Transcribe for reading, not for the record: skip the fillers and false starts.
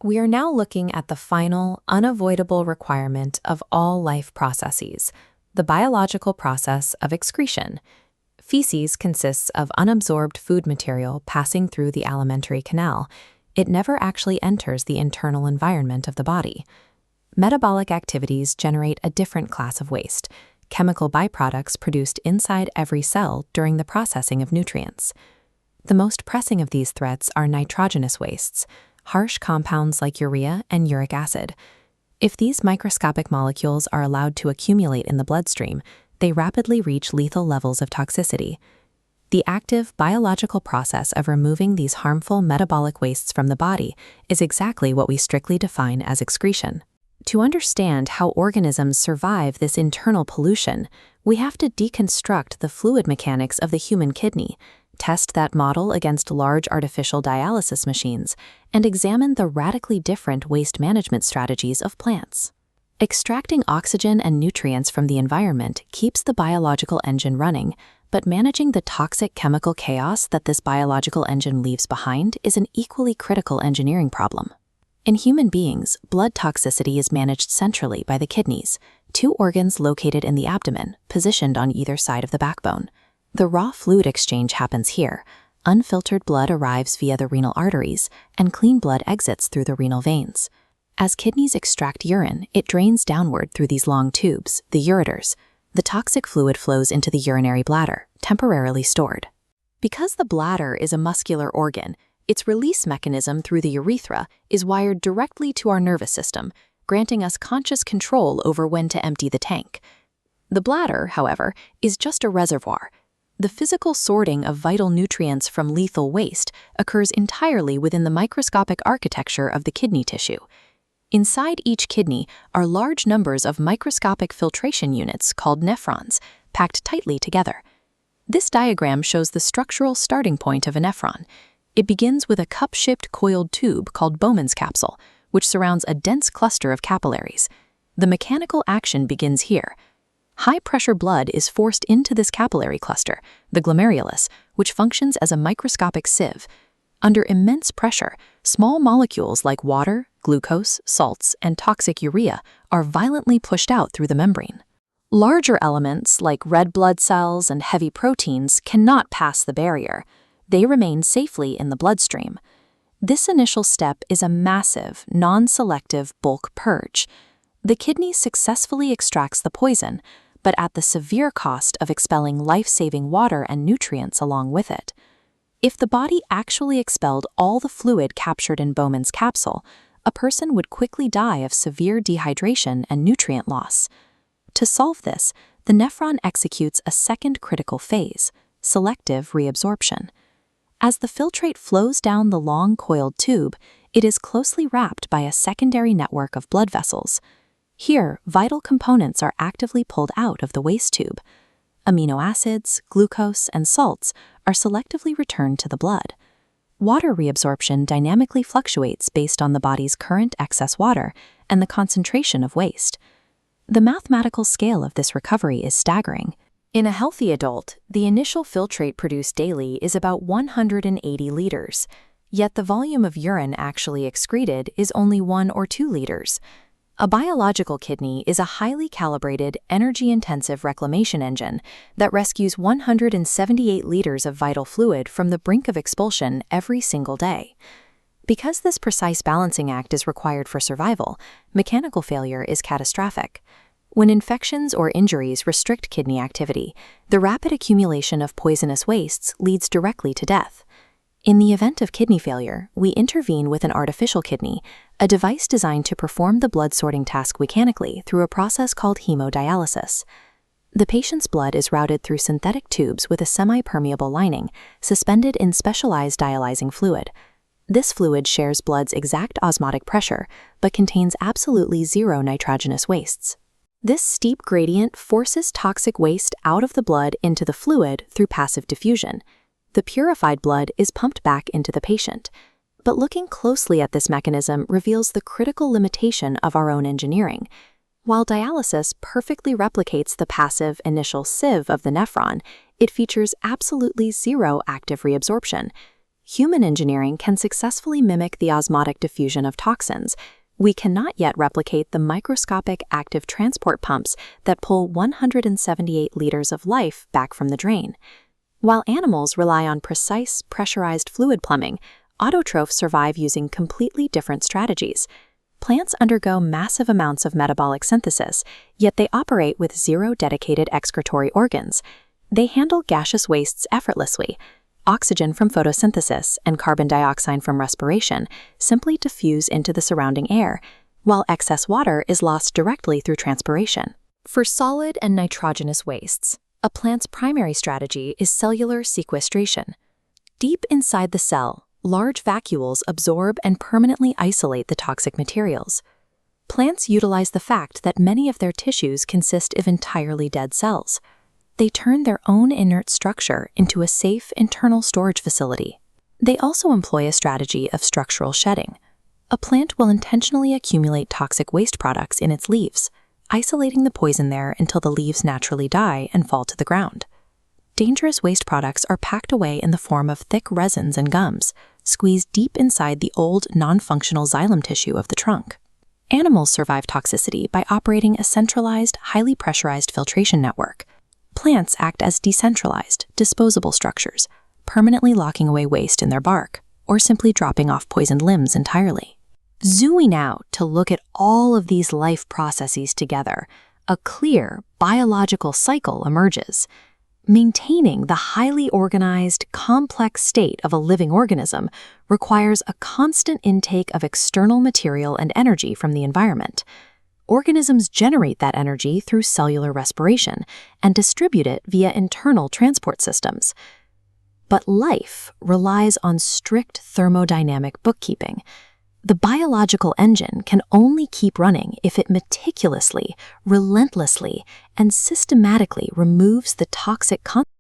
We are now looking at the final, unavoidable requirement of all life processes, the biological process of excretion. Feces consists of unabsorbed food material passing through the alimentary canal. It never actually enters the internal environment of the body. Metabolic activities generate a different class of waste, chemical byproducts produced inside every cell during the processing of nutrients. The most pressing of these threats are nitrogenous wastes, harsh compounds like urea and uric acid. If these microscopic molecules are allowed to accumulate in the bloodstream, they rapidly reach lethal levels of toxicity. The active biological process of removing these harmful metabolic wastes from the body is exactly what we strictly define as excretion. To understand how organisms survive this internal pollution, we have to deconstruct the fluid mechanics of the human kidney, test that model against large artificial dialysis machines, and examine the radically different waste management strategies of plants. Extracting oxygen and nutrients from the environment keeps the biological engine running, but managing the toxic chemical chaos that this biological engine leaves behind is an equally critical engineering problem. In human beings, blood toxicity is managed centrally by the kidneys, two organs located in the abdomen, positioned on either side of the backbone. The raw fluid exchange happens here. Unfiltered blood arrives via the renal arteries, and clean blood exits through the renal veins. As kidneys extract urine, it drains downward through these long tubes, the ureters. The toxic fluid flows into the urinary bladder, temporarily stored. Because the bladder is a muscular organ, its release mechanism through the urethra is wired directly to our nervous system, granting us conscious control over when to empty the tank. The bladder, however, is just a reservoir. The physical sorting of vital nutrients from lethal waste occurs entirely within the microscopic architecture of the kidney tissue. Inside each kidney are large numbers of microscopic filtration units called nephrons, packed tightly together. This diagram shows the structural starting point of a nephron. It begins with a cup-shaped coiled tube called Bowman's capsule, which surrounds a dense cluster of capillaries. The mechanical action begins here. High-pressure blood is forced into this capillary cluster, the glomerulus, which functions as a microscopic sieve. Under immense pressure, small molecules like water, glucose, salts, and toxic urea are violently pushed out through the membrane. Larger elements like red blood cells and heavy proteins cannot pass the barrier. They remain safely in the bloodstream. This initial step is a massive, non-selective bulk purge. The kidney successfully extracts the poison, but at the severe cost of expelling life-saving water and nutrients along with it. If the body actually expelled all the fluid captured in Bowman's capsule, a person would quickly die of severe dehydration and nutrient loss. To solve this, the nephron executes a second critical phase, selective reabsorption. As the filtrate flows down the long coiled tube, it is closely wrapped by a secondary network of blood vessels. Here, vital components are actively pulled out of the waste tube. Amino acids, glucose, and salts are selectively returned to the blood. Water reabsorption dynamically fluctuates based on the body's current excess water and the concentration of waste. The mathematical scale of this recovery is staggering. In a healthy adult, the initial filtrate produced daily is about 180 liters, yet the volume of urine actually excreted is only 1 or 2 liters. A biological kidney is a highly calibrated, energy-intensive reclamation engine that rescues 178 liters of vital fluid from the brink of expulsion every single day. Because this precise balancing act is required for survival, mechanical failure is catastrophic. When infections or injuries restrict kidney activity, the rapid accumulation of poisonous wastes leads directly to death. In the event of kidney failure, we intervene with an artificial kidney, a device designed to perform the blood sorting task mechanically through a process called hemodialysis. The patient's blood is routed through synthetic tubes with a semi-permeable lining, suspended in specialized dialyzing fluid. This fluid shares blood's exact osmotic pressure, but contains absolutely zero nitrogenous wastes. This steep gradient forces toxic waste out of the blood into the fluid through passive diffusion. The purified blood is pumped back into the patient. But looking closely at this mechanism reveals the critical limitation of our own engineering. While dialysis perfectly replicates the passive initial sieve of the nephron, it features absolutely zero active reabsorption. human engineering can successfully mimic the osmotic diffusion of toxins, we cannot yet replicate the microscopic active transport pumps that pull 178 liters of life back from the drain. While animals rely on precise, pressurized fluid plumbing, autotrophs survive using completely different strategies. Plants undergo massive amounts of metabolic synthesis, yet they operate with zero dedicated excretory organs. They handle gaseous wastes effortlessly. Oxygen from photosynthesis and carbon dioxide from respiration simply diffuse into the surrounding air, while excess water is lost directly through transpiration. For solid and nitrogenous wastes, a plant's primary strategy is cellular sequestration. Deep inside the cell, large vacuoles absorb and permanently isolate the toxic materials. Plants utilize the fact that many of their tissues consist of entirely dead cells. They turn their own inert structure into a safe internal storage facility. They also employ a strategy of structural shedding. A plant will intentionally accumulate toxic waste products in its leaves, isolating the poison there until the leaves naturally die and fall to the ground. Dangerous waste products are packed away in the form of thick resins and gums, squeezed deep inside the old, non-functional xylem tissue of the trunk. Animals survive toxicity by operating a centralized, highly pressurized filtration network. Plants act as decentralized, disposable structures, permanently locking away waste in their bark, or simply dropping off poisoned limbs entirely. Zooming out to look at all of these life processes together, a clear biological cycle emerges. Maintaining the highly organized, complex state of a living organism requires a constant intake of external material and energy from the environment. Organisms generate that energy through cellular respiration and distribute it via internal transport systems. But life relies on strict thermodynamic bookkeeping. The biological engine can only keep running if it meticulously, relentlessly, and systematically removes the toxic